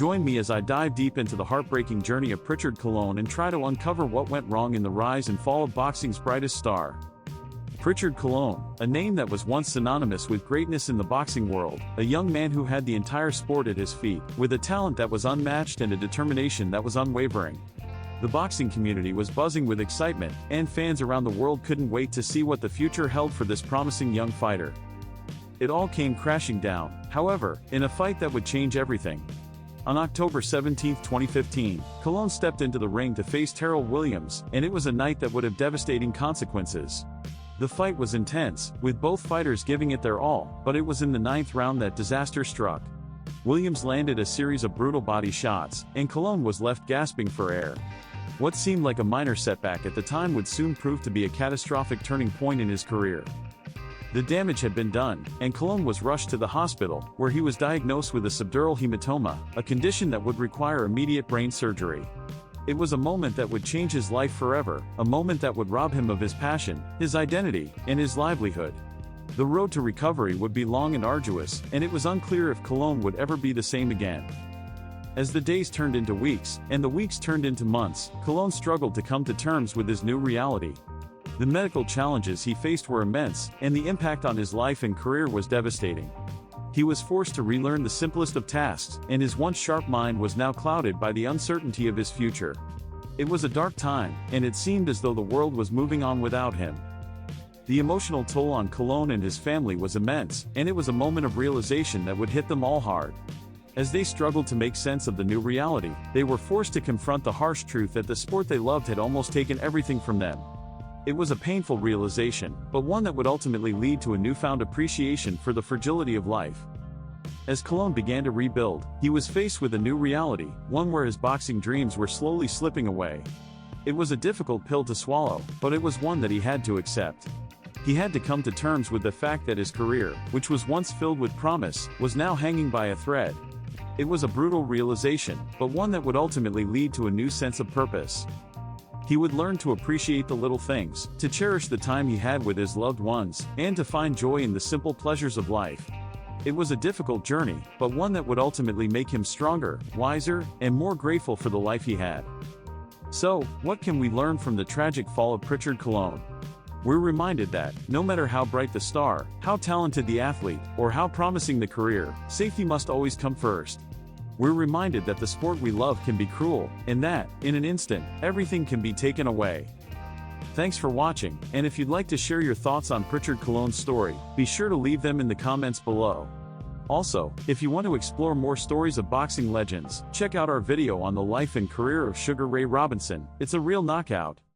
Join me as I dive deep into the heartbreaking journey of Prichard Colón and try to uncover what went wrong in the rise and fall of boxing's brightest star. Prichard Colón, a name that was once synonymous with greatness in the boxing world, a young man who had the entire sport at his feet, with a talent that was unmatched and a determination that was unwavering. The boxing community was buzzing with excitement, and fans around the world couldn't wait to see what the future held for this promising young fighter. It all came crashing down, however, in a fight that would change everything. On October 17, 2015, Colón stepped into the ring to face Terrell Williams, and it was a night that would have devastating consequences. The fight was intense, with both fighters giving it their all, but it was in the ninth round that disaster struck. Williams landed a series of brutal body shots, and Colón was left gasping for air. What seemed like a minor setback at the time would soon prove to be a catastrophic turning point in his career. The damage had been done, and Colón was rushed to the hospital, where he was diagnosed with a subdural hematoma, a condition that would require immediate brain surgery. It was a moment that would change his life forever, a moment that would rob him of his passion, his identity, and his livelihood. The road to recovery would be long and arduous, and it was unclear if Colón would ever be the same again. As the days turned into weeks, and the weeks turned into months, Colón struggled to come to terms with his new reality. The medical challenges he faced were immense, and the impact on his life and career was devastating. He was forced to relearn the simplest of tasks, and his once sharp mind was now clouded by the uncertainty of his future. It was a dark time, and it seemed as though the world was moving on without him. The emotional toll on Colón and his family was immense, and it was a moment of realization that would hit them all hard. As they struggled to make sense of the new reality, they were forced to confront the harsh truth that the sport they loved had almost taken everything from them. It was a painful realization, but one that would ultimately lead to a newfound appreciation for the fragility of life. As Colón began to rebuild, he was faced with a new reality, one where his boxing dreams were slowly slipping away. It was a difficult pill to swallow, but it was one that he had to accept. He had to come to terms with the fact that his career, which was once filled with promise, was now hanging by a thread. It was a brutal realization, but one that would ultimately lead to a new sense of purpose. He would learn to appreciate the little things, to cherish the time he had with his loved ones, and to find joy in the simple pleasures of life. It was a difficult journey, but one that would ultimately make him stronger, wiser, and more grateful for the life he had. So, what can we learn from the tragic fall of Prichard Colón? We're reminded that, no matter how bright the star, how talented the athlete, or how promising the career, safety must always come first. We're reminded that the sport we love can be cruel, and that, in an instant, everything can be taken away. Thanks for watching, and if you'd like to share your thoughts on Prichard Colón's story, be sure to leave them in the comments below. Also, if you want to explore more stories of boxing legends, check out our video on the life and career of Sugar Ray Robinson. It's a real knockout.